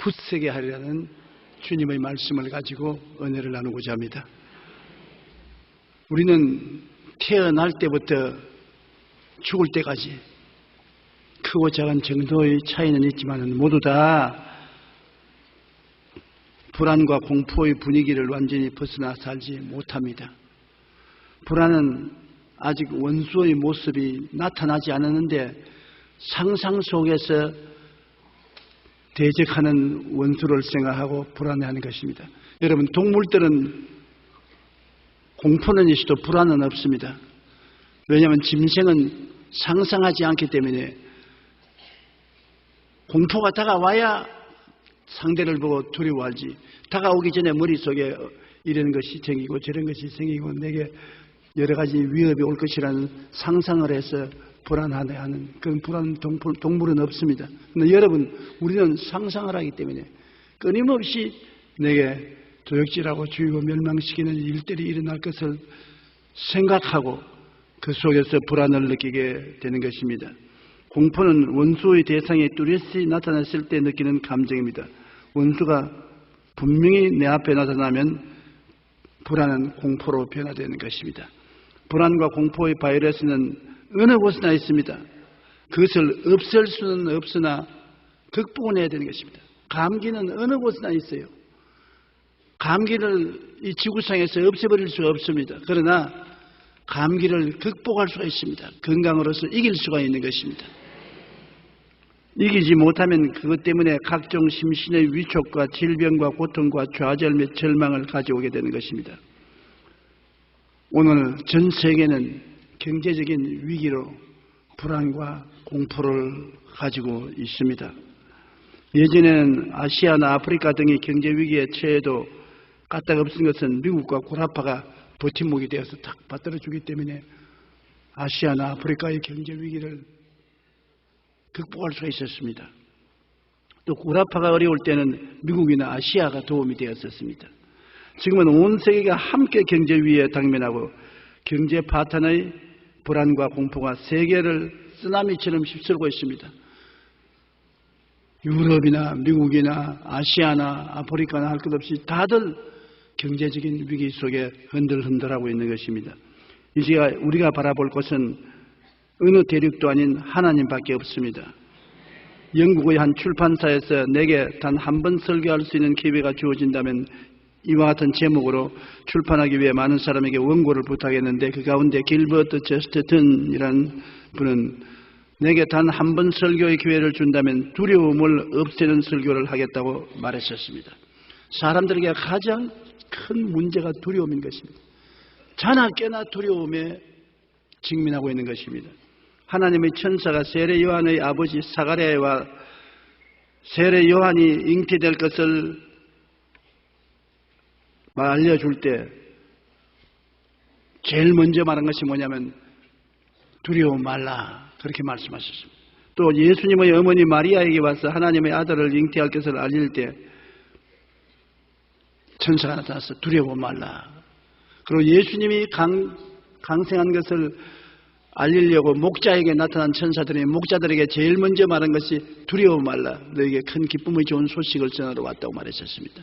굳세게 하리라는 주님의 말씀을 가지고 은혜를 나누고자 합니다. 우리는 태어날 때부터 죽을 때까지 크고 작은 정도의 차이는 있지만 모두 다 불안과 공포의 분위기를 완전히 벗어나 살지 못합니다. 불안은 아직 원수의 모습이 나타나지 않았는데 상상 속에서 대적하는 원수를 생각하고 불안해하는 것입니다. 여러분, 동물들은 공포는 있어도 불안은 없습니다. 왜냐하면 짐승은 상상하지 않기 때문에 공포가 다가와야 상대를 보고 두려워하지, 다가오기 전에 머릿속에 이런 것이 생기고 저런 것이 생기고 내게 여러 가지 위협이 올 것이라는 상상을 해서 불안하는 그런 불안 동물은 없습니다. 그런데 여러분, 우리는 상상을 하기 때문에 끊임없이 내게 도적질하고 죽이고 멸망시키는 일들이 일어날 것을 생각하고 그 속에서 불안을 느끼게 되는 것입니다. 공포는 원수의 대상이 뚜렷이 나타났을 때 느끼는 감정입니다. 원수가 분명히 내 앞에 나타나면 불안은 공포로 변화되는 것입니다. 불안과 공포의 바이러스는 어느 곳에나 있습니다. 그것을 없앨 수는 없으나 극복을 해야 되는 것입니다. 감기는 어느 곳에나 있어요. 감기를 이 지구상에서 없애버릴 수가 없습니다. 그러나 감기를 극복할 수가 있습니다. 건강으로서 이길 수가 있는 것입니다. 이기지 못하면 그것 때문에 각종 심신의 위축과 질병과 고통과 좌절 및 절망을 가져오게 되는 것입니다. 오늘 전 세계는 경제적인 위기로 불안과 공포를 가지고 있습니다. 예전에는 아시아나 아프리카 등이 경제 위기에 처해도 까딱없은 것은 미국과 구라파가 버팀목이 되어서 탁 받들어주기 때문에 아시아나 아프리카의 경제 위기를 극복할 수가 있었습니다. 또 구라파가 어려울 때는 미국이나 아시아가 도움이 되었었습니다. 지금은 온 세계가 함께 경제 위기에 당면하고 경제 파탄의 불안과 공포가 세계를 쓰나미처럼 휩쓸고 있습니다. 유럽이나 미국이나 아시아나 아프리카나 할 것 없이 다들 경제적인 위기 속에 흔들흔들하고 있는 것입니다. 이제 우리가 바라볼 것은 어느 대륙도 아닌 하나님밖에 없습니다. 영국의 한 출판사에서 내게 단 한 번 설교할 수 있는 기회가 주어진다면 이와 같은 제목으로 출판하기 위해 많은 사람에게 원고를 부탁했는데 그 가운데 길버트 저스트턴이라는 분은 내게 단 한 번 설교의 기회를 준다면 두려움을 없애는 설교를 하겠다고 말했었습니다. 사람들에게 가장 큰 문제가 두려움인 것입니다. 자나 깨나 두려움에 직면하고 있는 것입니다. 하나님의 천사가 세례 요한의 아버지 사가랴와 세례 요한이 잉태될 것을 알려줄 때 제일 먼저 말한 것이 뭐냐면 두려워 말라, 그렇게 말씀하셨습니다. 또 예수님의 어머니 마리아에게 와서 하나님의 아들을 잉태할 것을 알릴 때 천사가 나타나서 두려워 말라. 그리고 예수님이 강생한 것을 알리려고 목자에게 나타난 천사들이 목자들에게 제일 먼저 말한 것이 두려워 말라, 너에게 큰 기쁨의 좋은 소식을 전하러 왔다고 말했었습니다.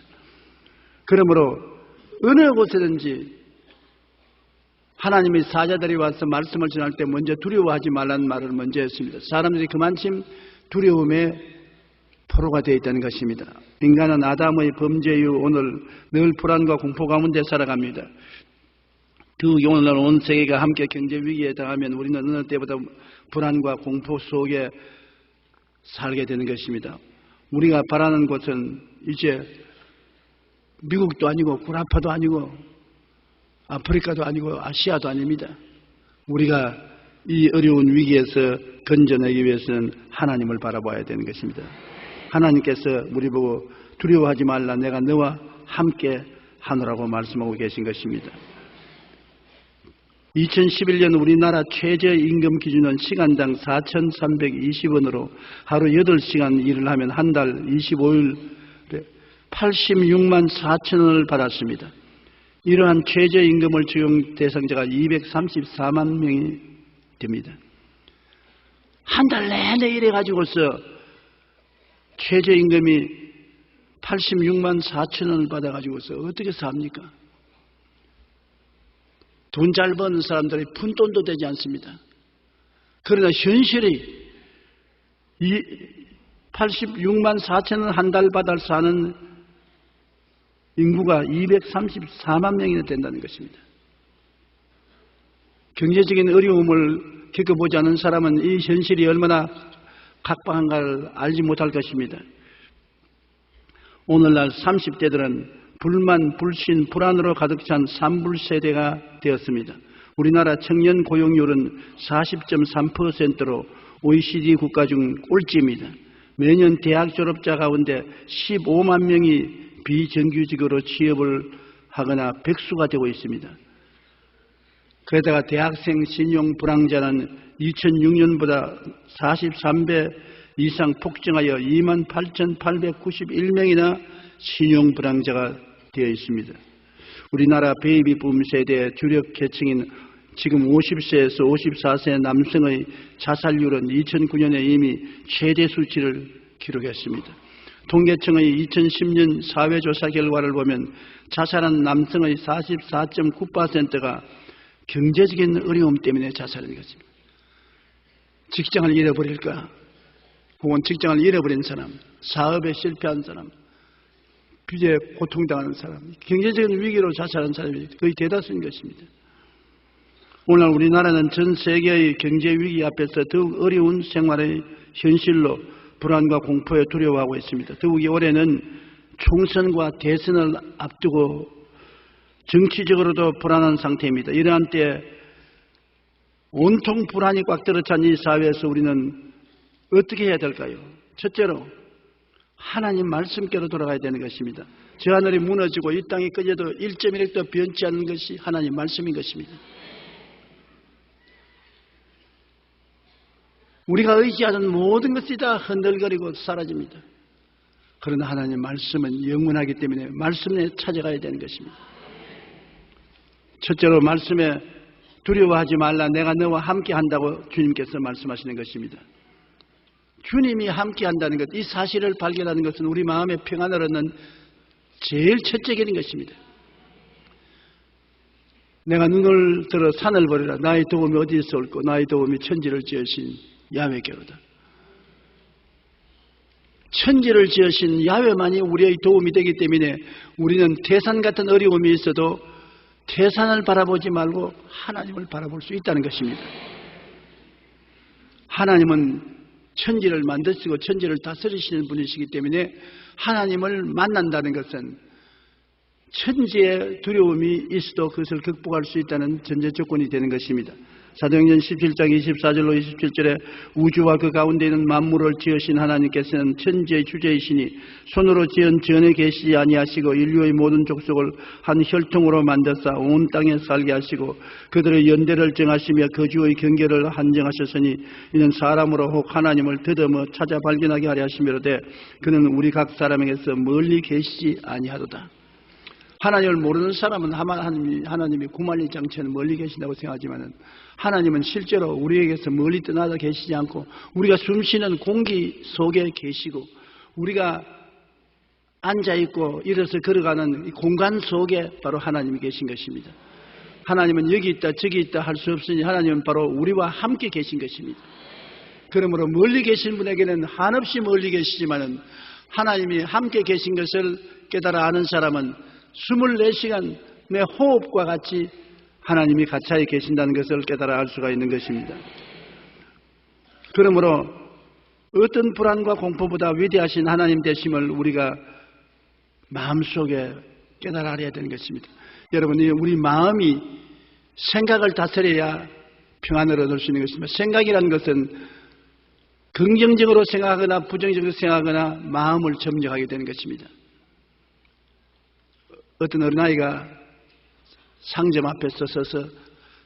그러므로 어느 곳에든지 하나님의 사자들이 와서 말씀을 전할 때 먼저 두려워하지 말라는 말을 먼저 했습니다. 사람들이 그만큼 두려움에 포로가 되어 있다는 것입니다. 인간은 아담의 범죄 이후 오늘 늘 불안과 공포 가운데 살아갑니다. 더욱이 오늘날 온 세계가 함께 경제 위기에 당하면 우리는 어느 때보다 불안과 공포 속에 살게 되는 것입니다. 우리가 바라는 곳은 이제 미국도 아니고 구라파도 아니고 아프리카도 아니고 아시아도 아닙니다. 우리가 이 어려운 위기에서 건져내기 위해서는 하나님을 바라봐야 되는 것입니다. 하나님께서 우리 보고 두려워하지 말라, 내가 너와 함께 하노라고 말씀하고 계신 것입니다. 2011년 우리나라 최저임금 기준은 시간당 4,320원으로 하루 8시간 일을 하면 한 달 25일 86만 4천 원을 받았습니다. 이러한 최저임금을 적용 대상자가 234만 명이 됩니다. 한 달 내내 일해가지고서 최저임금이 86만 4천 원을 받아가지고서 어떻게 삽니까? 돈 잘 버는 사람들이 푼돈도 되지 않습니다. 그러나 현실이 86만 4천 원 한 달 받아 사는 인구가 234만 명이나 된다는 것입니다. 경제적인 어려움을 겪어보지 않은 사람은 이 현실이 얼마나 각박한가를 알지 못할 것입니다. 오늘날 30대들은 불만, 불신, 불안으로 가득 찬 산불세대가 되었습니다. 우리나라 청년 고용률은 40.3%로 OECD 국가 중 꼴찌입니다. 매년 대학 졸업자 가운데 15만 명이 비정규직으로 취업을 하거나 백수가 되고 있습니다. 그러다가 대학생 신용 불황자는 2006년보다 43배 이상 폭증하여 28,891명이나 신용 불황자가 되어 있습니다. 우리나라 베이비붐 세대의 주력 계층인 지금 50세에서 54세 남성의 자살률은 2009년에 이미 최대 수치를 기록했습니다. 통계청의 2010년 사회조사 결과를 보면 자살한 남성의 44.9%가 경제적인 어려움 때문에 자살한 것입니다. 직장을 잃어버릴까? 혹은 직장을 잃어버린 사람, 사업에 실패한 사람, 빚에 고통당하는 사람, 경제적인 위기로 자살한 사람이 거의 대다수인 것입니다. 오늘 우리나라는 전 세계의 경제 위기 앞에서 더욱 어려운 생활의 현실로 불안과 공포에 두려워하고 있습니다. 더욱이 올해는 총선과 대선을 앞두고 정치적으로도 불안한 상태입니다. 이러한 때 온통 불안이 꽉 들어찬 이 사회에서 우리는 어떻게 해야 될까요? 첫째로 하나님 말씀께로 돌아가야 되는 것입니다. 저 하늘이 무너지고 이 땅이 꺼져도 1.1획도 변치 않는 것이 하나님 말씀인 것입니다. 우리가 의지하는 모든 것이 다 흔들거리고 사라집니다. 그러나 하나님 말씀은 영원하기 때문에 말씀에 찾아가야 되는 것입니다. 첫째로 말씀에 두려워하지 말라, 내가 너와 함께 한다고 주님께서 말씀하시는 것입니다. 주님이 함께 한다는 것, 이 사실을 발견하는 것은 우리 마음의 평안을 얻는 제일 첫째 길인 것입니다. 내가 눈을 들어 산을 보리라. 나의 도움이 어디에서 올고 나의 도움이 천지를 지으신 야훼께로다. 천지를 지으신 야훼만이 우리의 도움이 되기 때문에 우리는 태산 같은 어려움이 있어도 태산을 바라보지 말고 하나님을 바라볼 수 있다는 것입니다. 하나님은 천지를 만드시고 천지를 다스리시는 분이시기 때문에 하나님을 만난다는 것은 천지의 두려움이 있어도 그것을 극복할 수 있다는 전제 조건이 되는 것입니다. 사도행전 17장 24절로 27절에 우주와 그 가운데 있는 만물을 지으신 하나님께서는 천지의 주제이시니 손으로 지은 전에 계시지 아니하시고 인류의 모든 족속을 한 혈통으로 만드사 온 땅에 살게 하시고 그들의 연대를 정하시며 거주의 경계를 한정하셨으니 이는 사람으로 혹 하나님을 더듬어 찾아 발견하게 하려 하시미로되 그는 우리 각 사람에게서 멀리 계시지 아니하도다. 하나님을 모르는 사람은 하나님이 구만리장처럼 멀리 계신다고 생각하지만 하나님은 실제로 우리에게서 멀리 떠나다 계시지 않고 우리가 숨쉬는 공기 속에 계시고 우리가 앉아있고 일어서 걸어가는 이 공간 속에 바로 하나님이 계신 것입니다. 하나님은 여기 있다 저기 있다 할 수 없으니 하나님은 바로 우리와 함께 계신 것입니다. 그러므로 멀리 계신 분에게는 한없이 멀리 계시지만 하나님이 함께 계신 것을 깨달아 아는 사람은 24시간 내 호흡과 같이 하나님이 가차에 계신다는 것을 깨달아 알 수가 있는 것입니다. 그러므로 어떤 불안과 공포보다 위대하신 하나님 되심을 우리가 마음속에 깨달아 알아야 되는 것입니다. 여러분, 우리 마음이 생각을 다스려야 평안을 얻을 수 있는 것입니다. 생각이라는 것은 긍정적으로 생각하거나 부정적으로 생각하거나 마음을 점령하게 되는 것입니다. 어떤 어린아이가 상점 앞에 서서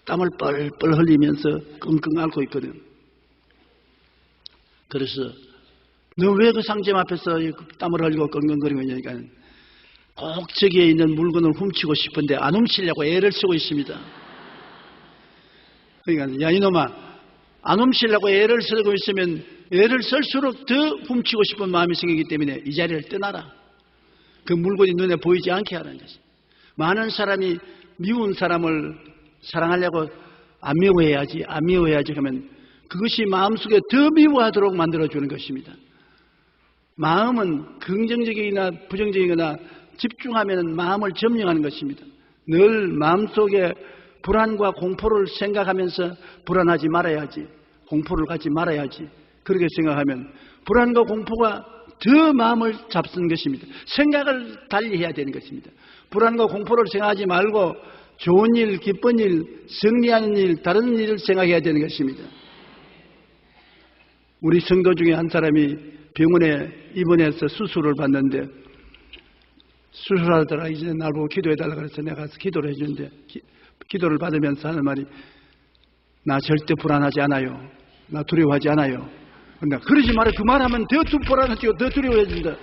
땀을 뻘뻘 흘리면서 끙끙 앓고 있거든. 그래서 너 왜 그 상점 앞에서 땀을 흘리고 끙끙거리고 있냐니까 꼭 저기에 있는 물건을 훔치고 싶은데 안 훔치려고 애를 쓰고 있습니다. 그러니까 야 이놈아, 안 훔치려고 애를 쓰고 있으면 애를 쓸수록 더 훔치고 싶은 마음이 생기기 때문에 이 자리를 떠나라. 그 물건이 눈에 보이지 않게 하는 것이. 많은 사람이 미운 사람을 사랑하려고 안 미워해야지 하면 그것이 마음속에 더 미워하도록 만들어주는 것입니다. 마음은 긍정적이거나 부정적이거나 집중하면 마음을 점령하는 것입니다. 늘 마음속에 불안과 공포를 생각하면서 불안하지 말아야지, 공포를 갖지 말아야지, 그렇게 생각하면 불안과 공포가 더 마음을 잡수는 것입니다. 생각을 달리 해야 되는 것입니다. 불안과 공포를 생각하지 말고 좋은 일, 기쁜 일, 승리하는 일, 다른 일을 생각해야 되는 것입니다. 우리 성도 중에 한 사람이 병원에 입원해서 수술을 받는데, 수술하다가 이제 날 보고 기도해달라고 그래서 내가 가서 기도를 해주는데, 기도를 받으면서 하는 말이, 나 절대 불안하지 않아요. 나 두려워하지 않아요. 근데 그러지 말아요. 그 말하면 더 불안해지고 더 두려워해진다.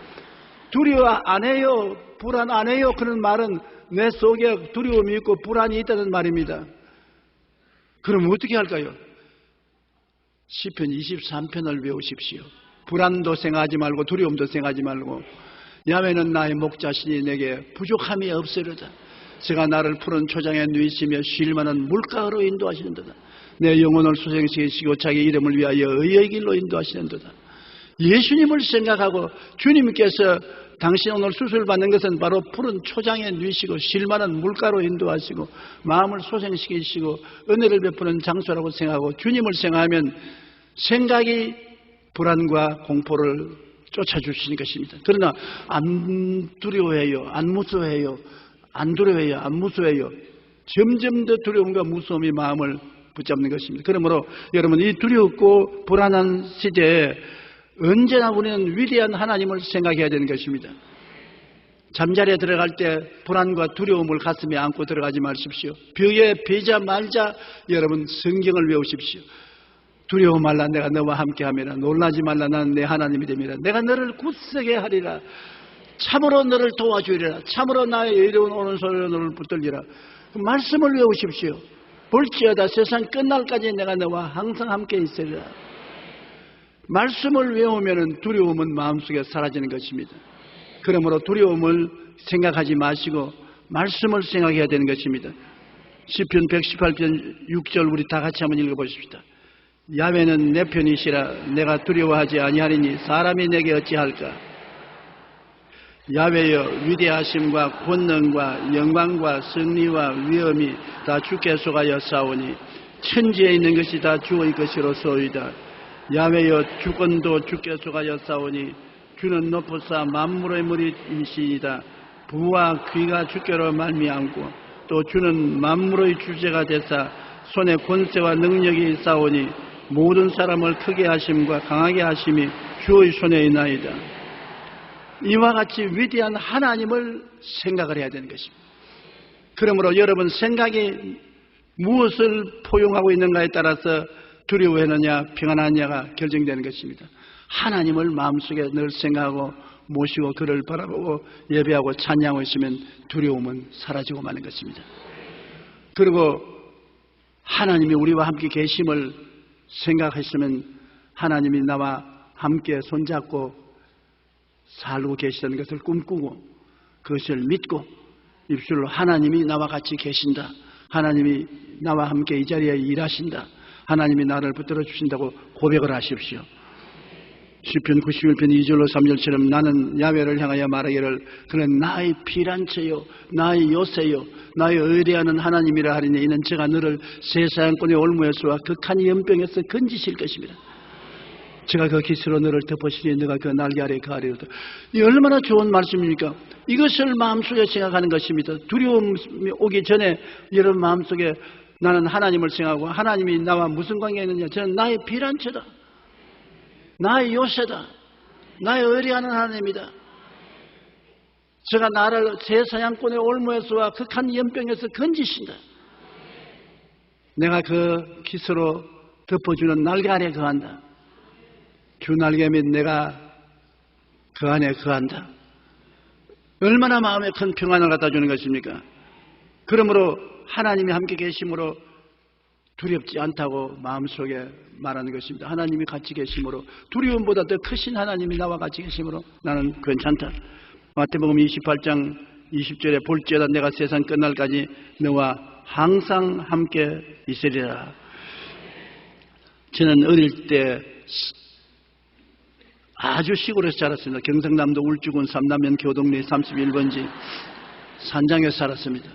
두려워 안 해요, 불안 안 해요, 그런 말은 내 속에 두려움이 있고 불안이 있다는 말입니다. 그럼 어떻게 할까요? 시편 23편을 외우십시오. 불안도 생각하지 말고 두려움도 생각하지 말고, 야훼는 나의 목자시니 내게 부족함이 없으리로다. 제가 나를 푸른 초장에 누이시며 쉴 만한 물가로 인도하시는도다. 내 영혼을 소생시키시고 자기 이름을 위하여 의의 길로 인도하시는도다. 예수님을 생각하고 주님께서 당신 오늘 수술 받는 것은 바로 푸른 초장에 누이시고 쉴 만한 물가로 인도하시고 마음을 소생시키시고 은혜를 베푸는 장소라고 생각하고 주님을 생각하면 생각이 불안과 공포를 쫓아주시는 것입니다. 그러나 안 두려워해요, 안 무서워해요, 안 두려워해요, 안 무서워해요. 점점 더 두려움과 무서움이 마음을 붙잡는 것입니다. 그러므로 여러분, 이 두렵고 불안한 시대에 언제나 우리는 위대한 하나님을 생각해야 되는 것입니다. 잠자리에 들어갈 때 불안과 두려움을 가슴에 안고 들어가지 마십시오. 벽에 베자 말자 여러분 성경을 외우십시오. 두려워 말라, 내가 너와 함께함이라. 놀라지 말라, 나는 내 하나님이 됨이라. 내가 너를 굳세게 하리라. 참으로 너를 도와주리라. 참으로 나의 의로운 오른손으로 너를 붙들리라. 그 말씀을 외우십시오. 볼지어다 세상 끝날까지 내가 너와 항상 함께 있으리라. 말씀을 외우면 두려움은 마음속에 사라지는 것입니다. 그러므로 두려움을 생각하지 마시고 말씀을 생각해야 되는 것입니다. 시편 118편 6절 우리 다 같이 한번 읽어보십시다. 야훼는 내 편이시라. 내가 두려워하지 아니하리니 사람이 내게 어찌할까. 야훼여, 위대하심과 권능과 영광과 승리와 위엄이 다 주께 속하여 싸우니 천지에 있는 것이 다 주의 것이로소이다. 야훼여, 주권도 주께 속하여 싸우니 주는 높으사 만물의 머리이시이다. 부와 귀가 주께로 말미암고 또 주는 만물의 주제가 되사 손에 권세와 능력이 싸우니 모든 사람을 크게 하심과 강하게 하심이 주의 손에 있나이다. 이와 같이 위대한 하나님을 생각을 해야 되는 것입니다. 그러므로 여러분 생각이 무엇을 포용하고 있는가에 따라서 두려워하느냐 평안하느냐가 결정되는 것입니다. 하나님을 마음속에 늘 생각하고 모시고 그를 바라보고 예배하고 찬양하고 있으면 두려움은 사라지고 마는 것입니다. 그리고 하나님이 우리와 함께 계심을 생각했으면 하나님이 나와 함께 손잡고 살고 계시다는 것을 꿈꾸고 그것을 믿고 입술로 하나님이 나와 같이 계신다, 하나님이 나와 함께 이 자리에 일하신다, 하나님이 나를 붙들어 주신다고 고백을 하십시오. 시편 91편 2절로 3절처럼 나는 야훼를 향하여 말하기를 그는 나의 피란처요 나의 요새요 나의 의뢰하는 하나님이라 하리니 이는 제가 너를 세사양권의 올무에서와 극한 연병에서 건지실 것입니다. 제가 그 깃으로 너를 덮으시니 너가 그 날개 아래에 거하리로다. 이 얼마나 좋은 말씀입니까? 이것을 마음속에 생각하는 것입니다. 두려움이 오기 전에 여러분 마음속에 나는 하나님을 생각하고 하나님이 나와 무슨 관계가 있느냐, 저는 나의 피란처다, 나의 요새다, 나의 의뢰하는 하나님이다. 제가 나를 세사양권의 올무에서와 극한 연병에서 건지신다. 내가 그 깃으로 덮어주는 날개 아래에 거한다. 주 날개 및 내가 그 안에 거한다. 얼마나 마음에 큰 평안을 갖다 주는 것입니까? 그러므로 하나님이 함께 계심으로 두렵지 않다고 마음속에 말하는 것입니다. 하나님이 같이 계심으로, 두려움보다 더 크신 하나님이 나와 같이 계심으로 나는 괜찮다. 마태복음 28장 20절에 볼지어다 내가 세상 끝날까지 너와 항상 함께 있으리라. 저는 어릴 때 아주 시골에서 자랐습니다. 경상남도 울주군 삼남면 교동리 31번지 산장에서 살았습니다.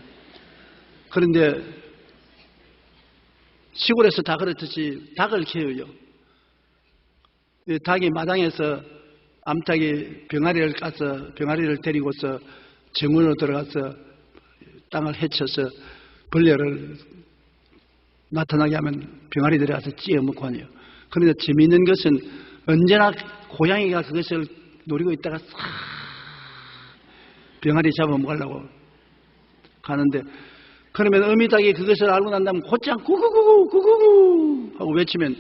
그런데 시골에서 다 그렇듯이 닭을 키워요. 닭이 마당에서 암탉이 병아리를 까서 병아리를 데리고서 정원으로 들어가서 땅을 헤쳐서 벌레를 나타나게 하면 병아리들이 가서 찧어먹고 하네요. 그런데 재미있는 것은 언제나 고양이가 그것을 노리고 있다가 싹 병아리 잡아먹으려고 가는데, 그러면 어미닭이 그것을 알고 난 다음에 곧장 구구구구 구구구 하고 외치면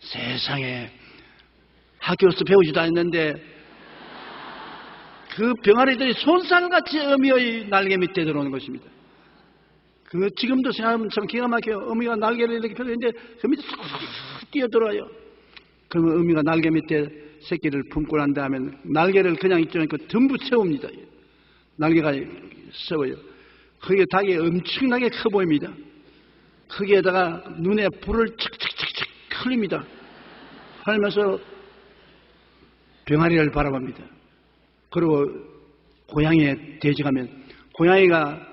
세상에 학교에서 배우지도 않았는데 그 병아리들이 손살같이 어미의 날개 밑에 들어오는 것입니다. 그 지금도 생각하면 참 기가 막혀요. 어미가 날개를 이렇게 펴는데 그 밑에 싹 뛰어들어와요. 그러면 어미가 날개 밑에 새끼를 품고 난 다음에 날개를 그냥 있지 않고 전부 세웁니다. 날개가 세워요. 거기에 닭이 엄청나게 커 보입니다. 거기에다가 눈에 불을 착착착착 흘립니다. 하면서 병아리를 바라봅니다. 그리고 고양이에 대적하면 고양이가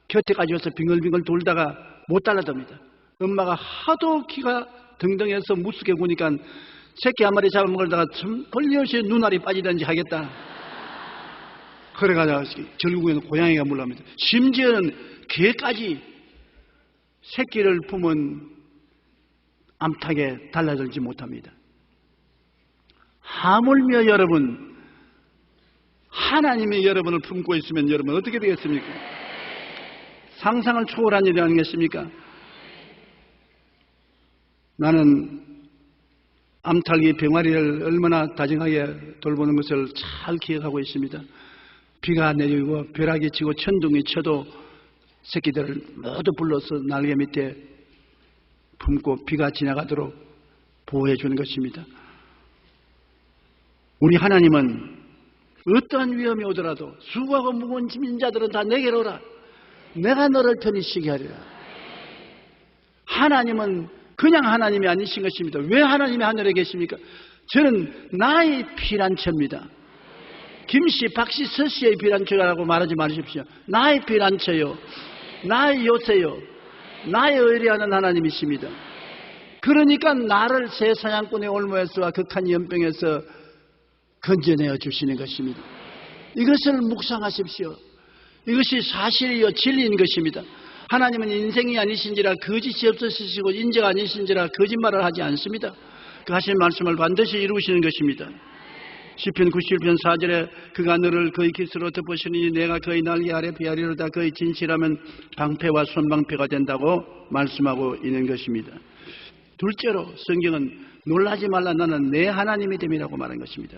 곁에까지 와서 빙글빙글 돌다가 못 달라듭니다. 엄마가 하도 키가 등등해서 무섭게 구니까 새끼 한 마리 잡아먹으려다가 걸려서 눈알이 빠지든지 하겠다. 그래가지고 결국에는 고양이가 물러갑니다. 심지어는 개까지 새끼를 품은 암탉에 달라들지 못합니다. 하물며 여러분, 하나님이 여러분을 품고 있으면 여러분 어떻게 되겠습니까? 상상을 초월한 일이 아니겠습니까? 나는 암탉이 병아리를 얼마나 다정하게 돌보는 것을 잘 기억하고 있습니다. 비가 내리고 벼락이 치고 천둥이 쳐도 새끼들을 모두 불러서 날개 밑에 품고 비가 지나가도록 보호해 주는 것입니다. 우리 하나님은 어떠한 위험이 오더라도 수고하고 무거운 짐진 자들은 다 내게로 오라. 내가 너를 편히 쉬게 하리라. 하나님은 그냥 하나님이 아니신 것입니다. 왜 하나님이 하늘에 계십니까? 저는 나의 피난처입니다. 김씨, 박씨, 서씨의 피난처라고 말하지 마십시오. 나의 피난처요, 나의 요새요, 나의 의뢰하는 하나님이십니다. 그러니까 나를 새 사냥꾼의 올무에서와 극한 연병에서 건져내어 주시는 것입니다. 이것을 묵상하십시오. 이것이 사실이요 진리인 것입니다. 하나님은 인생이 아니신지라 거짓이 없으시고 인재가 아니신지라 거짓말을 하지 않습니다. 그 하신 말씀을 반드시 이루시는 것입니다. 시편 91편 4절에 그가 너를 그의 깃으로 덮으시니 내가 그의 날개 아래 비하리로다. 그의 진실하면 방패와 손방패가 된다고 말씀하고 있는 것입니다. 둘째로 성경은 놀라지 말라 나는 내 하나님이 됨이라고 말한 것입니다.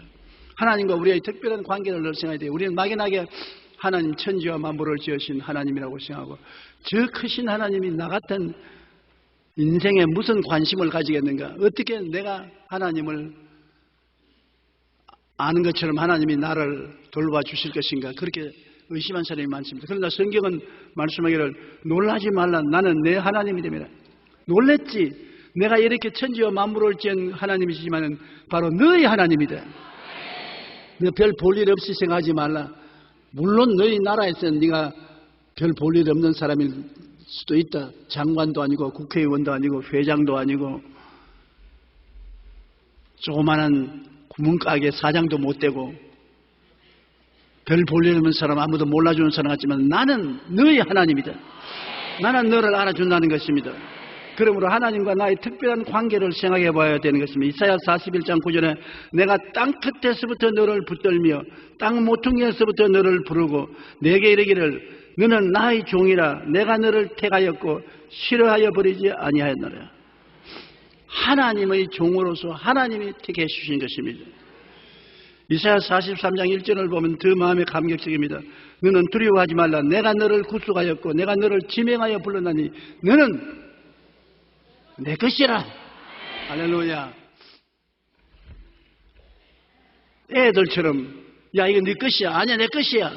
하나님과 우리의 특별한 관계를 늘 생각해야 돼요. 우리는 막연하게 하나님 천지와 만물을 지으신 하나님이라고 생각하고 저 크신 하나님이 나 같은 인생에 무슨 관심을 가지겠는가? 어떻게 내가 하나님을 아는 것처럼 하나님이 나를 돌봐 주실 것인가? 그렇게 의심한 사람이 많습니다. 그러나 성경은 말씀하기를 놀라지 말라 나는 내 하나님이 됨이라. 놀랬지. 내가 이렇게 천지와 만물을 지은 하나님이시지만 바로 너희 하나님이다. 너 별 볼 일 없이 생각하지 말라. 물론 너희 나라에서는 네가 별 볼 일 없는 사람일 수도 있다. 장관도 아니고 국회의원도 아니고 회장도 아니고 조그마한 구멍가게 사장도 못 되고 별 볼 일 없는 사람 아무도 몰라주는 사람 같지만 나는 너희 하나님이다. 나는 너를 알아준다는 것입니다. 그러므로 하나님과 나의 특별한 관계를 생각해 봐야 되는 것입니다. 이사야 41장 9절에 내가 땅 끝에서부터 너를 붙들며 땅 모퉁이에서부터 너를 부르고 내게 이르기를 너는 나의 종이라 내가 너를 택하였고 싫어하여 버리지 아니하였노라. 하나님의 종으로서 하나님이 택해 주신 것입니다. 이사야 43장 1절을 보면 더 마음에 감격적입니다. 너는 두려워하지 말라. 내가 너를 구속하였고 내가 너를 지명하여 불렀나니 너는 내 것이라. 할렐루야. 애들처럼 야, 이거 네 것이야. 아니야, 내 것이야.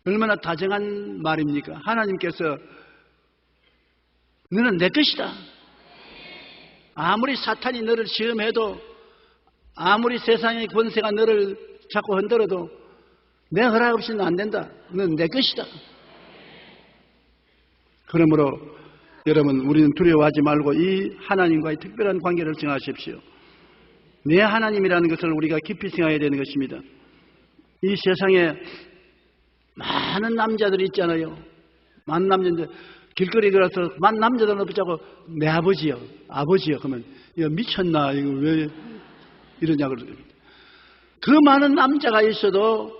얼마나 다정한 말입니까? 하나님께서 너는 내 것이다. 아무리 사탄이 너를 시험해도, 아무리 세상의 권세가 너를 자꾸 흔들어도 내 허락 없이는 안 된다. 너는 내 것이다. 그러므로 여러분, 우리는 두려워하지 말고 이 하나님과의 특별한 관계를 정하십시오. 내 하나님이라는 것을 우리가 깊이 생각해야 되는 것입니다. 이 세상에 많은 남자들이 있잖아요. 많은 남자들, 길거리 들어서 많은 남자들을 붙잡고 내 아버지요, 아버지요. 그러면 이거 미쳤나? 이거 왜 이러냐고 그러거든요. 그 많은 남자가 있어도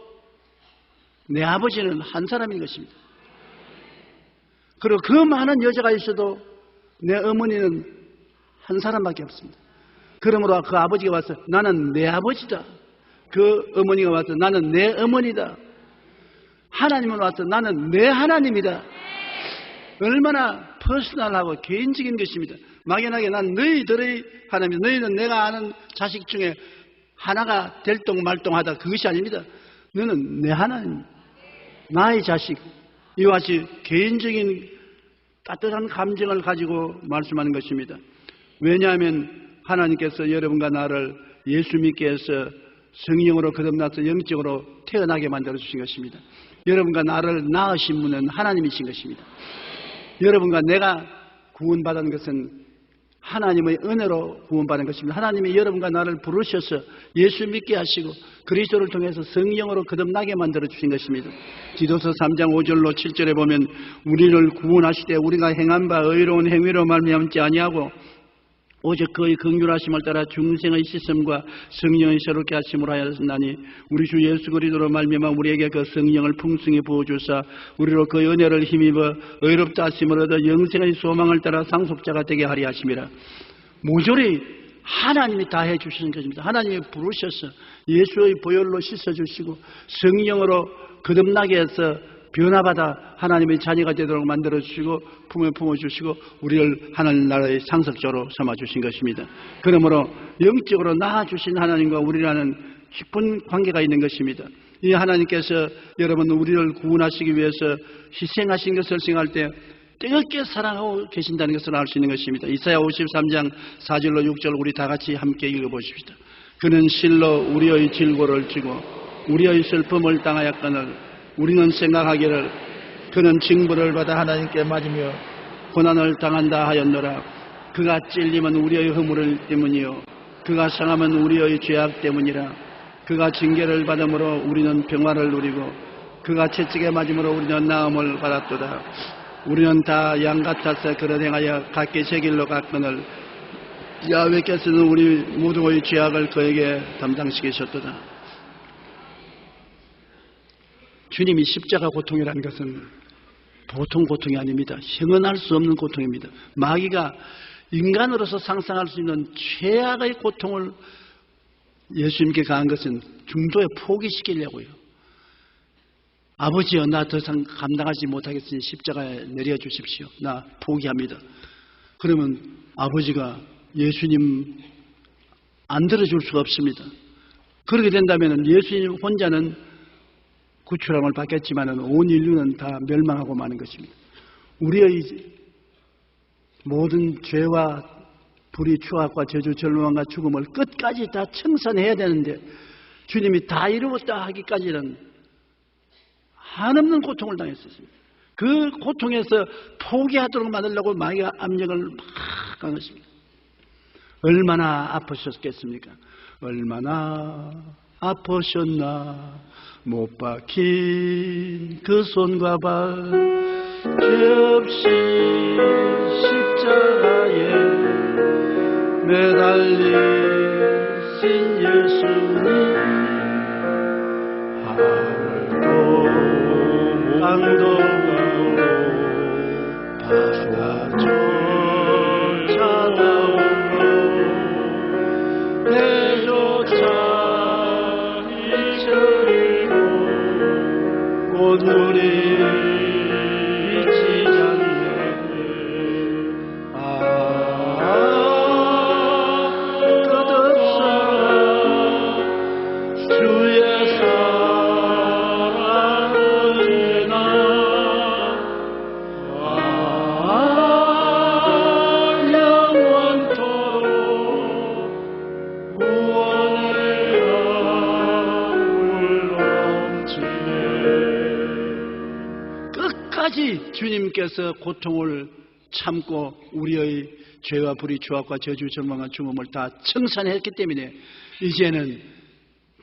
내 아버지는 한 사람인 것입니다. 그리고 그 많은 여자가 있어도 내 어머니는 한 사람밖에 없습니다. 그러므로 그 아버지가 와서 나는 내 아버지다. 그 어머니가 와서 나는 내 어머니다. 하나님은 와서 나는 내 하나님이다. 얼마나 퍼스널하고 개인적인 것입니다. 막연하게 난 너희들의 하나님, 너희는 내가 아는 자식 중에 하나가 될똥말똥하다, 그것이 아닙니다. 너는 내 하나님, 나의 자식. 이와 같이 개인적인 따뜻한 감정을 가지고 말씀하는 것입니다. 왜냐하면 하나님께서 여러분과 나를 예수 믿게 해서 성령으로 거듭나서 영적으로 태어나게 만들어 주신 것입니다. 여러분과 나를 낳으신 분은 하나님이신 것입니다. 여러분과 내가 구원받은 것은 하나님의 은혜로 구원받은 것입니다. 하나님이 여러분과 나를 부르셔서 예수 믿게 하시고 그리스도를 통해서 성령으로 거듭나게 만들어 주신 것입니다. 디도서 3장 5절로 7절에 보면 우리를 구원하시되 우리가 행한 바 의로운 행위로 말미암지 아니하고 오직 그의 긍휼하심을 따라 중생의 씻음과 성령의 새롭게 하심을 하였나니 우리 주 예수 그리스도로 말미암아 우리에게 그 성령을 풍성히 부어주사 우리로 그 은혜를 힘입어 의롭다 하심을 얻어 영생의 소망을 따라 상속자가 되게 하리 하심이라. 모조리 하나님이 다 해주시는 것입니다. 하나님이 부르셔서 예수의 보혈로 씻어주시고 성령으로 거듭나게 해서 변화받아 하나님의 자녀가 되도록 만들어주시고 품에 품어주시고 우리를 하나님 나라의 상속자로 삼아주신 것입니다. 그러므로 영적으로 낳아주신 하나님과 우리라는 깊은 관계가 있는 것입니다. 이 하나님께서 여러분 우리를 구원하시기 위해서 희생하신 것을 생각할 때 뜨겁게 사랑하고 계신다는 것을 알 수 있는 것입니다. 이사야 53장 4절로 6절 우리 다 같이 함께 읽어보십시다. 그는 실로 우리의 질고를 지고 우리의 슬픔을 당하였거늘 우리는 생각하기를 그는 징벌을 받아 하나님께 맞으며 고난을 당한다 하였노라. 그가 찔림은 우리의 허물 때문이요 그가 상함은 우리의 죄악 때문이라. 그가 징계를 받음으로 우리는 평화를 누리고 그가 채찍에 맞음으로 우리는 나음을 받았도다. 우리는 다 양 같아서 그릇 행하여 각기 제 길로 갔거늘 야훼께서는 우리 모두의 죄악을 그에게 담당시키셨도다. 주님이 십자가 고통이라는 것은 보통 고통이 아닙니다. 형언할 수 없는 고통입니다. 마귀가 인간으로서 상상할 수 있는 최악의 고통을 예수님께 가한 것은 중도에 포기시키려고요. 아버지여, 나 더 이상 감당하지 못하겠으니 십자가에 내려주십시오. 나 포기합니다. 그러면 아버지가 예수님 안 들어줄 수가 없습니다. 그렇게 된다면 예수님 혼자는 구출함을 받겠지만 온 인류는 다 멸망하고 마는 것입니다. 우리의 모든 죄와 불의, 추악과 저주, 절망과 죽음을 끝까지 다 청산해야 되는데 주님이 다 이루었다 하기까지는 한없는 고통을 당했었습니다. 그 고통에서 포기하도록 만들려고 마귀가 압력을 막 한 것입니다. 얼마나 아프셨겠습니까? 얼마나 아프셨나 못 박힌 그 손과 발 죄 없이 십자가에 매달리신 예수님 하늘도 땅도 바다도 찾아오고 해조차 잊혀리고 꽃물이 비치지 않네. 끝없어 주의 끝까지 주님께서 고통을 참고 우리의 죄와 불의, 추악과 저주, 절망과 죽음을 다 청산했기 때문에 이제는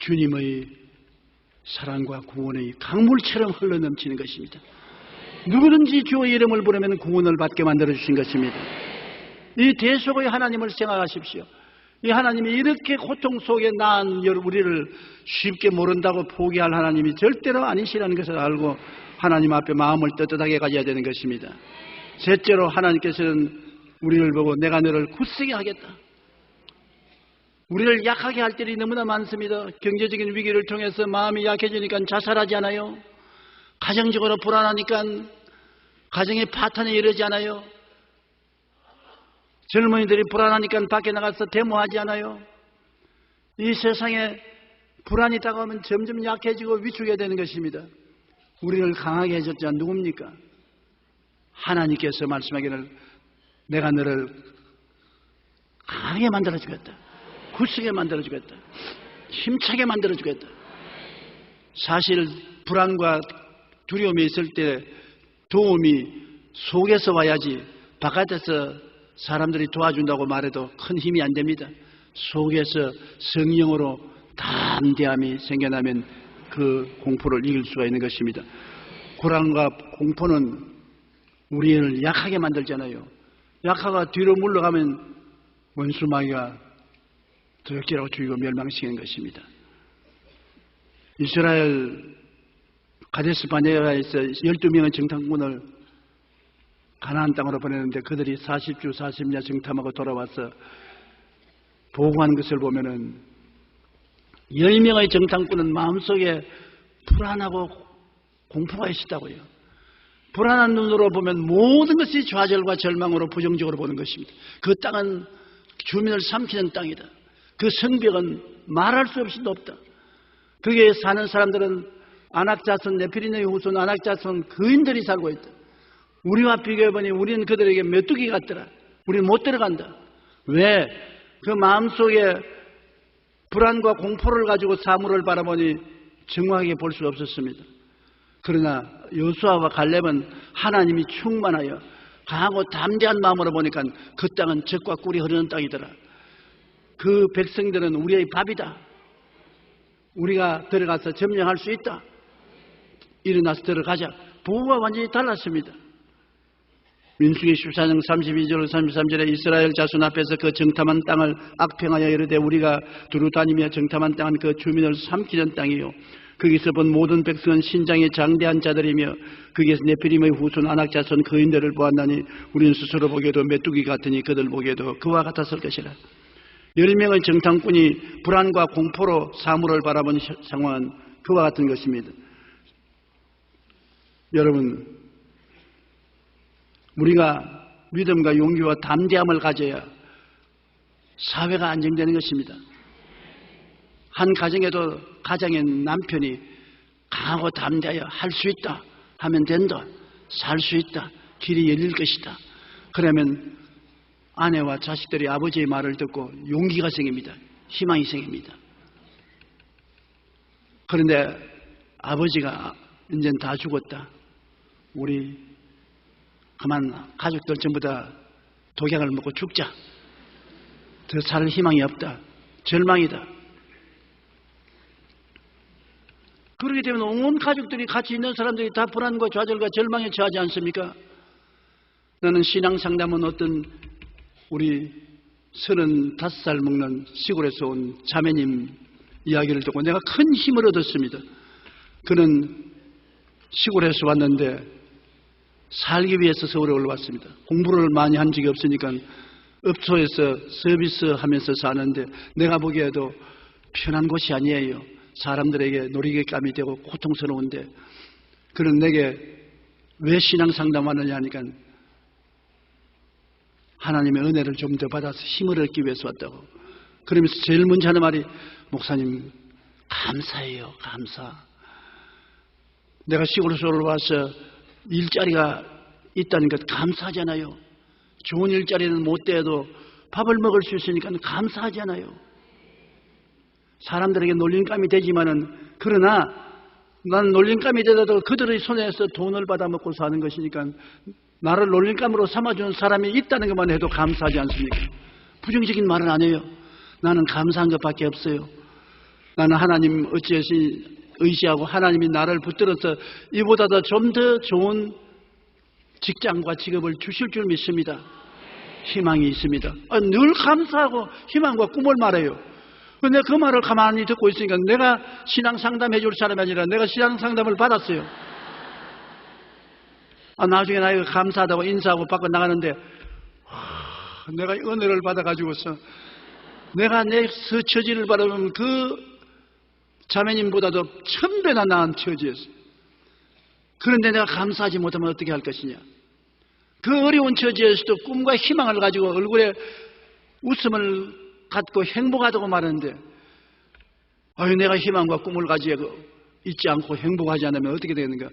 주님의 사랑과 구원의 강물처럼 흘러넘치는 것입니다. 누구든지 주의 이름을 부르면 구원을 받게 만들어주신 것입니다. 이 대속의 하나님을 생각하십시오. 이 하나님이 이렇게 고통 속에 낳은 우리를 쉽게 모른다고 포기할 하나님이 절대로 아니시라는 것을 알고 하나님 앞에 마음을 떳떳하게 가져야 되는 것입니다. 셋째로 하나님께서는 우리를 보고 내가 너를 굳세게 하겠다. 우리를 약하게 할 때이 너무나 많습니다. 경제적인 위기를 통해서 마음이 약해지니까 자살하지 않아요. 가정적으로 불안하니까 가정의 파탄에 이르지 않아요. 젊은이들이 불안하니까 밖에 나가서 데모하지 않아요. 이 세상에 불안이 다가오면 점점 약해지고 위축이 되는 것입니다. 우리를 강하게 해줬지 않은 누굽니까? 하나님께서 말씀하기를 내가 너를 강하게 만들어주겠다. 굳세게 만들어주겠다. 힘차게 만들어주겠다. 사실 불안과 두려움이 있을 때 도움이 속에서 와야지 바깥에서 사람들이 도와준다고 말해도 큰 힘이 안 됩니다. 속에서 성령으로 담대함이 생겨나면 그 공포를 이길 수가 있는 것입니다. 불안과 공포는 우리를 약하게 만들잖아요. 약하가 뒤로 물러가면 원수마귀가 도적질하고 죽이고 멸망시키는 것입니다. 이스라엘 가데스 바네아에서 12명의 정탐꾼을 가나안 땅으로 보내는데 그들이 40주 40야 정탐하고 돌아와서 보고한 것을 보면은 10명의 정탐꾼은 마음속에 불안하고 공포가 있었다고요. 불안한 눈으로 보면 모든 것이 좌절과 절망으로 부정적으로 보는 것입니다. 그 땅은 주민을 삼키는 땅이다. 그 성벽은 말할 수 없이 높다. 거기에 사는 사람들은 아낙자손, 네피리노의 후손 아낙자손 거인들이 살고 있다. 우리와 비교해보니 우리는 그들에게 메뚜기 같더라. 우리는 못 들어간다. 왜? 그 마음속에 불안과 공포를 가지고 사물을 바라보니 정확하게 볼 수 없었습니다. 그러나 여호수아와 갈렙은 하나님이 충만하여 강하고 담대한 마음으로 보니까 그 땅은 젖과 꿀이 흐르는 땅이더라. 그 백성들은 우리의 밥이다. 우리가 들어가서 점령할 수 있다. 일어나서 들어가자. 보고가 완전히 달랐습니다. 민수기 14장 32절 33절에 이스라엘 자손 앞에서 그 정탐한 땅을 악평하여 이르되 우리가 두루 다니며 정탐한 땅은 그 주민을 삼키는 땅이요 거기서 본 모든 백성은 신장이 장대한 자들이며 거기에서 네피림의 후손 아낙 자손 거인들을 보았나니 우리는 스스로 보기에도 메뚜기 같으니 그들 보기에도 그와 같았을 것이라. 10명의 정탐꾼이 불안과 공포로 사물을 바라본 상황은 그와 같은 것입니다. 여러분, 우리가 믿음과 용기와 담대함을 가져야 사회가 안정되는 것입니다. 한 가정에도 가정의 남편이 강하고 담대하여 할 수 있다 하면 된다. 살 수 있다. 길이 열릴 것이다. 그러면 아내와 자식들이 아버지의 말을 듣고 용기가 생깁니다. 희망이 생깁니다. 그런데 아버지가 이제 다 죽었다. 우리 그만 가족들 전부 다 독약을 먹고 죽자. 더 살 희망이 없다. 절망이다. 그렇기 때문에 온 가족들이 같이 있는 사람들이 다 불안과 좌절과 절망에 처하지 않습니까? 나는 신앙상담은 어떤 우리 35살 먹는 시골에서 온 자매님 이야기를 듣고 내가 큰 힘을 얻었습니다. 그는 시골에서 왔는데 살기 위해서 서울에 올라왔습니다. 공부를 많이 한 적이 없으니까 업소에서 서비스 하면서 사는데 내가 보기에도 편한 곳이 아니에요. 사람들에게 놀이개감이 되고 고통스러운데 그는 내게 왜 신앙 상담하느냐 하니까 하나님의 은혜를 좀 더 받아서 힘을 얻기 위해서 왔다고. 그러면서 제일 먼저 하는 말이 목사님 감사해요. 감사. 내가 시골에서 올라와서 일자리가 있다는 것 감사하잖아요. 좋은 일자리는 못 돼도 밥을 먹을 수 있으니까 감사하잖아요. 사람들에게 놀림감이 되지만은 그러나 나는 놀림감이 되더라도 그들의 손에서 돈을 받아먹고 사는 것이니까 나를 놀림감으로 삼아주는 사람이 있다는 것만 해도 감사하지 않습니까? 부정적인 말은 안 해요. 나는 감사한 것밖에 없어요. 나는 하나님 어찌하시 의지하고 하나님이 나를 붙들어서 이보다 좀 더 좋은 직장과 직업을 주실 줄 믿습니다. 희망이 있습니다. 늘 감사하고 희망과 꿈을 말해요. 근데 그 말을 가만히 듣고 있으니까 내가 신앙 상담해 줄 사람이 아니라 내가 신앙 상담을 받았어요. 나중에 나이가 감사하다고 인사하고 밖에 나가는데 내가 은혜를 받아가지고서 내가 내 처지를 바라보면 그 자매님보다도 1000배나 나은 처지였어요. 그런데 내가 감사하지 못하면 어떻게 할 것이냐. 그 어려운 처지에서도 꿈과 희망을 가지고 얼굴에 웃음을 갖고 행복하다고 말하는데 내가 희망과 꿈을 가지고 있지 않고 행복하지 않으면 어떻게 되는가.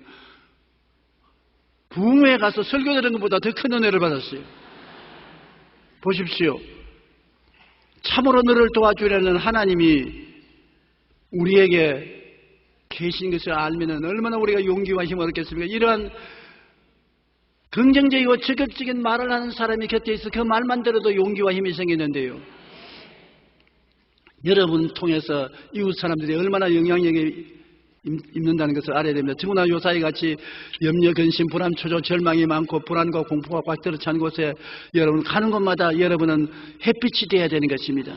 부흥회에 가서 설교 들은 것보다 더 큰 은혜를 받았어요. 보십시오. 참으로 너를 도와주려는 하나님이 우리에게 계신 것을 알면 얼마나 우리가 용기와 힘을 얻겠습니까? 이러한 긍정적이고 적극적인 말을 하는 사람이 곁에 있어 그 말만 들어도 용기와 힘이 생기는데요. 여러분 통해서 이웃 사람들이 얼마나 영향력이 있는다는 것을 알아야 됩니다. 더구나 요사이 같이 염려, 근심, 불안, 초조, 절망이 많고 불안과 공포가 꽉 들어찬 곳에 여러분 가는 곳마다 여러분은 햇빛이 되어야 되는 것입니다.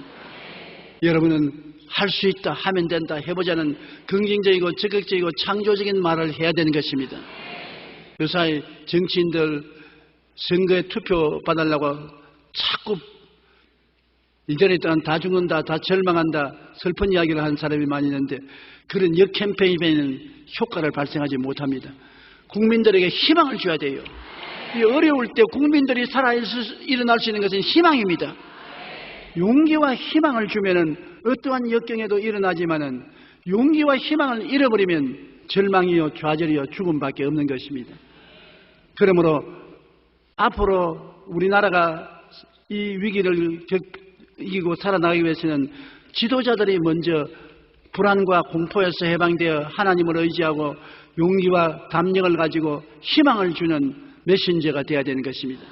여러분은 할 수 있다, 하면 된다, 해보자는 긍정적이고 적극적이고 창조적인 말을 해야 되는 것입니다. 요사이 정치인들 선거에 투표 받으려고 자꾸 인터넷에는 다 죽는다, 다 절망한다, 슬픈 이야기를 하는 사람이 많이 있는데 그런 역캠페인에는 효과를 발생하지 못합니다. 국민들에게 희망을 줘야 돼요. 이 어려울 때 국민들이 일어날 수 있는 것은 희망입니다. 용기와 희망을 주면은 어떠한 역경에도 일어나지만은 용기와 희망을 잃어버리면 절망이요, 좌절이요, 죽음밖에 없는 것입니다. 그러므로 앞으로 우리나라가 이 위기를 이기고 살아나가기 위해서는 지도자들이 먼저 불안과 공포에서 해방되어 하나님을 의지하고 용기와 담력을 가지고 희망을 주는 메신저가 되어야 되는 것입니다.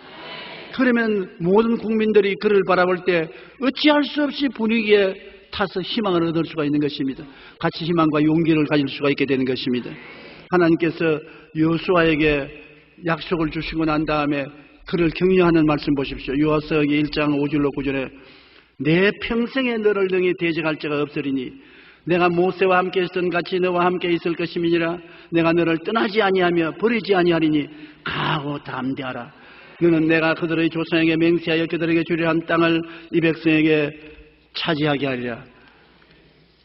그러면 모든 국민들이 그를 바라볼 때 어찌할 수 없이 분위기에 타서 희망을 얻을 수가 있는 것입니다. 같이 희망과 용기를 가질 수가 있게 되는 것입니다. 하나님께서 여호수아에게 약속을 주시고 난 다음에 그를 격려하는 말씀 보십시오. 요한서기 1장 5절로 9절에 내 평생에 너를 능히 대적할 자가 없으리니 내가 모세와 함께 있었던 같이 너와 함께 있을 것임이니라. 내가 너를 떠나지 아니하며 버리지 아니하리니 강하고 담대하라. 너는 내가 그들의 조상에게 맹세하여 그들에게 주려 한 땅을 이 백성에게 차지하게 하리라.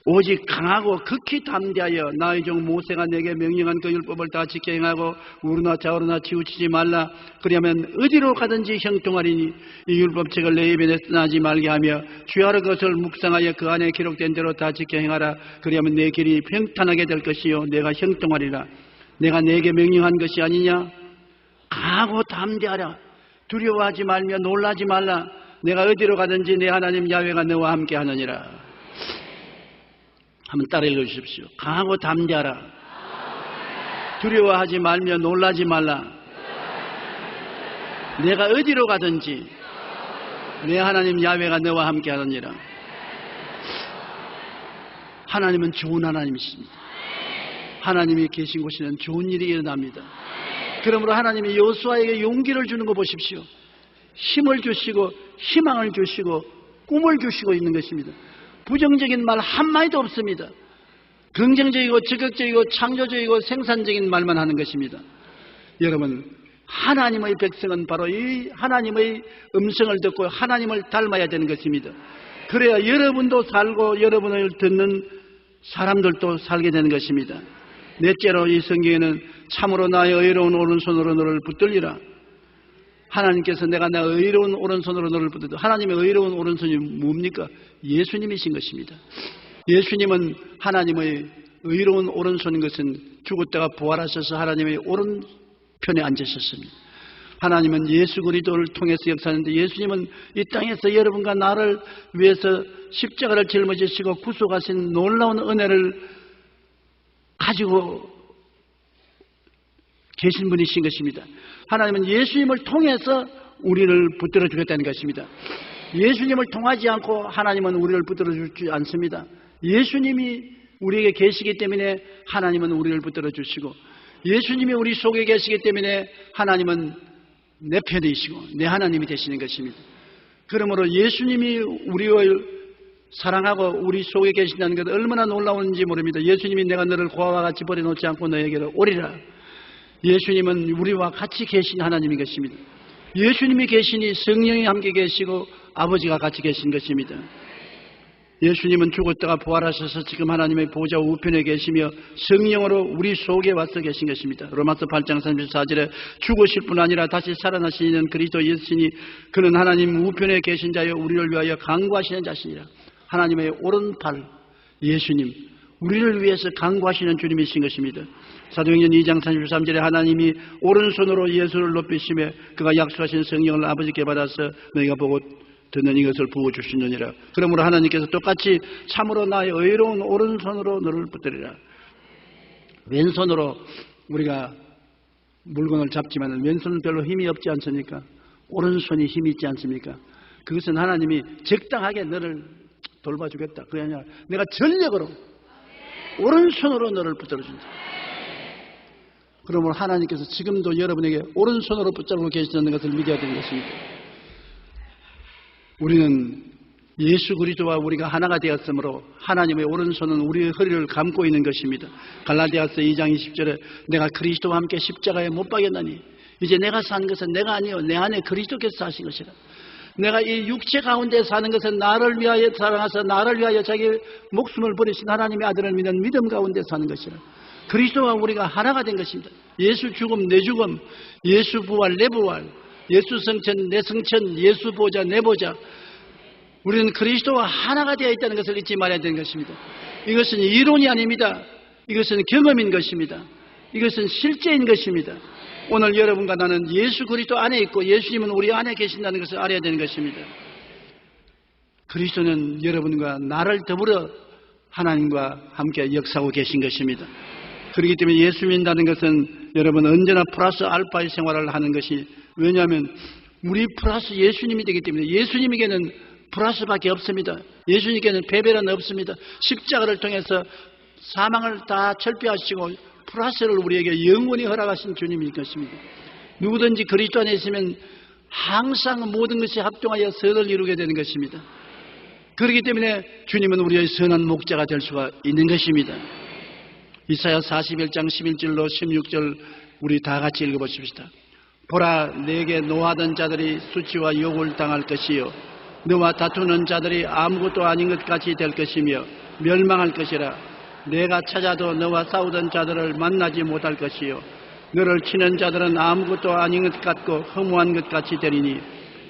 오직 강하고 극히 담대하여 나의 종 모세가 내게 명령한 그 율법을 다 지켜 행하고 우르나 좌우르나 치우치지 말라. 그리하면 어디로 가든지 형통하리니 이 율법책을 내 입에 떠나지 말게 하며 주야로 그것을 묵상하여 그 안에 기록된 대로 다 지켜 행하라. 그리하면 내 길이 평탄하게 될 것이요 내가 형통하리라. 내가 내게 명령한 것이 아니냐. 강하고 담대하라. 두려워하지 말며 놀라지 말라. 내가 어디로 가든지 내 하나님 야훼가 너와 함께 하느니라. 한번 따라 읽어주십시오. 강하고 담대하라. 두려워하지 말며 놀라지 말라. 내가 어디로 가든지 내 하나님 야훼가 너와 함께 하느니라. 하나님은 좋은 하나님이십니다. 하나님이 계신 곳에는 좋은 일이 일어납니다. 그러므로 하나님이 여호수아에게 용기를 주는 거 보십시오. 힘을 주시고 희망을 주시고 꿈을 주시고 있는 것입니다. 부정적인 말 한마디도 없습니다. 긍정적이고 적극적이고 창조적이고 생산적인 말만 하는 것입니다. 여러분, 하나님의 백성은 바로 이 하나님의 음성을 듣고 하나님을 닮아야 되는 것입니다. 그래야 여러분도 살고 여러분을 듣는 사람들도 살게 되는 것입니다. 넷째로 이 성경에는 참으로 나의 의로운 오른손으로 너를 붙들리라. 하나님께서 내가 내 의로운 오른손으로 너를 붙들다. 하나님의 의로운 오른손이 뭡니까? 예수님이신 것입니다. 예수님은 하나님의 의로운 오른손인 것은 죽었다가 부활하셔서 하나님의 오른편에 앉으셨습니다. 하나님은 예수 그리스도를 통해서 역사하는데 예수님은 이 땅에서 여러분과 나를 위해서 십자가를 짊어지시고 구속하신 놀라운 은혜를 가지고 계신 분이신 것입니다. 하나님은 예수님을 통해서 우리를 붙들어 주겠다는 것입니다. 예수님을 통하지 않고 하나님은 우리를 붙들어 주지 않습니다. 예수님이 우리에게 계시기 때문에 하나님은 우리를 붙들어 주시고, 예수님이 우리 속에 계시기 때문에 하나님은 내 편이시고 내 하나님이 되시는 것입니다. 그러므로 예수님이 우리를 사랑하고 우리 속에 계신다는 것 얼마나 놀라운지 모릅니다. 예수님이 내가 너를 고아와 같이 버려놓지 않고 너에게로 오리라. 예수님은 우리와 같이 계신 하나님인 것입니다. 예수님이 계시니 성령이 함께 계시고 아버지가 같이 계신 것입니다. 예수님은 죽었다가 부활하셔서 지금 하나님의 보좌 우편에 계시며 성령으로 우리 속에 와서 계신 것입니다. 로마서 8장 34절에 죽으실 뿐 아니라 다시 살아나시는 그리스도 예수니 그는 하나님 우편에 계신 자여 우리를 위하여 간구하시는 자시니라. 하나님의 오른팔 예수님, 우리를 위해서 간구하시는 주님이신 것입니다. 사도행전 2장 33절에 하나님이 오른손으로 예수를 높이시며 그가 약속하신 성령을 아버지께 받아서 너희가 보고 듣는 이것을 부어주시느니라. 그러므로 하나님께서 똑같이 참으로 나의 의로운 오른손으로 너를 붙들리라. 왼손으로 우리가 물건을 잡지만 왼손은 별로 힘이 없지 않습니까? 오른손이 힘이 있지 않습니까? 그것은 하나님이 적당하게 너를 돌봐주겠다. 그게 아니라 내가 전력으로 오른손으로 너를 붙들어준다. 그러므로 하나님께서 지금도 여러분에게 오른손으로 붙잡고 계시는 것을 믿어야 되는 것입니다. 우리는 예수 그리스도와 우리가 하나가 되었으므로 하나님의 오른손은 우리의 허리를 감고 있는 것입니다. 갈라디아서 2장 20절에 내가 그리스도와 함께 십자가에 못 박였나니 이제 내가 산 것은 내가 아니요 내 안에 그리스도께서 사신 것이라. 내가 이 육체 가운데 사는 것은 나를 위하여 사랑하사 나를 위하여 자기 목숨을 버리신 하나님의 아들을 믿는 믿음 가운데 사는 것이라. 그리스도와 우리가 하나가 된 것입니다. 예수 죽음 내 죽음, 예수 부활 내 부활, 예수 성천 내 성천, 예수 보좌 내 보좌. 우리는 그리스도와 하나가 되어 있다는 것을 잊지 말아야 되는 것입니다. 이것은 이론이 아닙니다. 이것은 경험인 것입니다. 이것은 실제인 것입니다. 오늘 여러분과 나는 예수 그리스도 안에 있고 예수님은 우리 안에 계신다는 것을 알아야 되는 것입니다. 그리스도는 여러분과 나를 더불어 하나님과 함께 역사하고 계신 것입니다. 그렇기 때문에 예수 믿는다는 것은 여러분 언제나 플러스 알파의 생활을 하는 것이, 왜냐하면 우리 플러스 예수님이 되기 때문에 예수님에게는 플러스밖에 없습니다. 예수님께는 배별은 없습니다. 십자가를 통해서 사망을 다 철폐하시고 플러스를 우리에게 영원히 허락하신 주님일 것입니다. 누구든지 그리스도 안에 있으면 항상 모든 것이 합동하여 선을 이루게 되는 것입니다. 그렇기 때문에 주님은 우리의 선한 목자가 될 수가 있는 것입니다. 이사야 41장 11절로 16절 우리 다 같이 읽어보십시다. 보라, 내게 노하던 자들이 수치와 욕을 당할 것이요 너와 다투는 자들이 아무것도 아닌 것 같이 될 것이며 멸망할 것이라. 내가 찾아도 너와 싸우던 자들을 만나지 못할 것이요 너를 치는 자들은 아무것도 아닌 것 같고 허무한 것 같이 되리니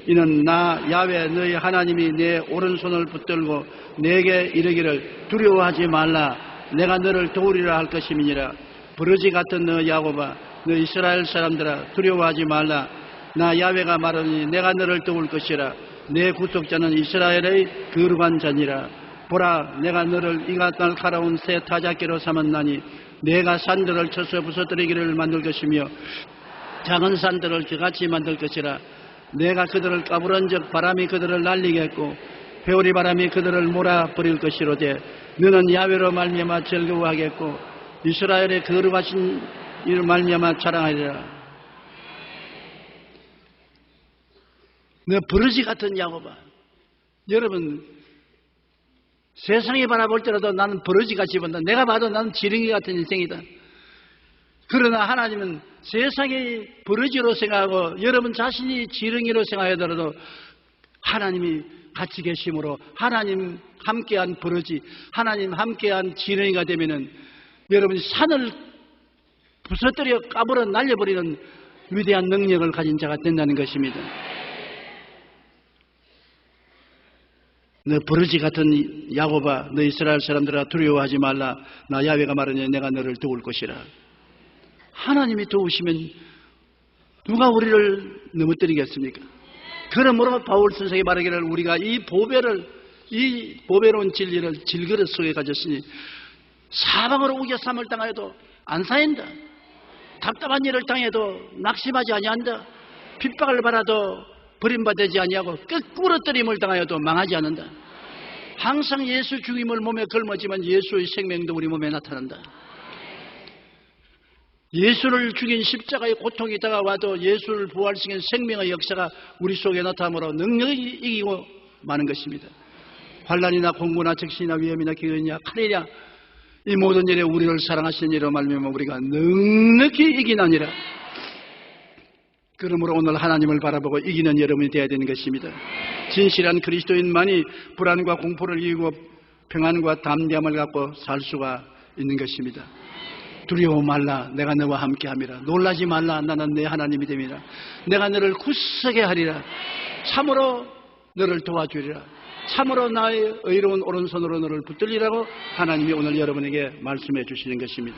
이는 나 야훼 너희 하나님이 내 오른손을 붙들고 내게 이르기를 두려워하지 말라. 내가 너를 도우리라 할 것임이니라. 버러지 같은 너 야곱아, 너 이스라엘 사람들아, 두려워하지 말라. 나 야훼가 말하니 내가 너를 도울 것이라. 내 구속자는 이스라엘의 거룩한 자니라. 보라, 내가 너를 이가 날카로운 새 타작기로 삼았나니 내가 산들을 쳐서 부서뜨리기를 만들 것이며 작은 산들을 저같이 만들 것이라. 내가 그들을 까부른 적 바람이 그들을 날리겠고 회오리 바람이 그들을 몰아버릴 것이로되 너는 야훼로 말미암아 즐거워하겠고 이스라엘의 거룩하신 이를 말미암아 자랑하리라. 너 버러지 같은 야곱아. 여러분, 세상이 바라볼 때라도 나는 버러지같이 본다. 내가 봐도 나는 지렁이 같은 인생이다. 그러나 하나님은 세상이 버러지로 생각하고 여러분 자신이 지렁이로 생각하더라도 하나님이 같이 계심으로 하나님 함께한 버러지, 하나님 함께한 지렁이가 되면은 여러분이 산을 부서뜨려 까불어 날려버리는 위대한 능력을 가진 자가 된다는 것입니다. 너 버러지 같은 야곱아, 너 이스라엘 사람들아, 두려워하지 말라. 나 야훼가 말하니 내가 너를 도울 것이라. 하나님이 도우시면 누가 우리를 넘어뜨리겠습니까? 그러므로 바울 선생이 말하기를 우리가 이 보배로운 진리를 질그릇 속에 가졌으니 사방으로 우겨쌈을 당하여도 안 쌓인다. 답답한 일을 당해도 낙심하지 아니한다. 핍박을 받아도 버림받지 아니하고 끄꾸러뜨림을 당하여도 망하지 않는다. 항상 예수 죽임을 몸에 걸머지만 예수의 생명도 우리 몸에 나타난다. 예수를 죽인 십자가의 고통이 다가와도 예수를 부활시킨 생명의 역사가 우리 속에 나타나므로 능력이 이기고 마는 것입니다. 환난이나 공고나 적신이나 위험이나 기근이나 칼이냐 이 모든 일에 우리를 사랑하시는 이로 말미암아 우리가 넉넉히 이기나니라. 그러므로 오늘 하나님을 바라보고 이기는 여러분이 되어야 되는 것입니다. 진실한 그리스도인만이 불안과 공포를 이기고 평안과 담대함을 갖고 살 수가 있는 것입니다. 두려워 말라, 내가 너와 함께함이라. 놀라지 말라, 나는 내 하나님이 됨이라. 내가 너를 굳세게 하리라. 참으로 너를 도와주리라. 참으로 나의 의로운 오른손으로 너를 붙들리라고 하나님이 오늘 여러분에게 말씀해 주시는 것입니다.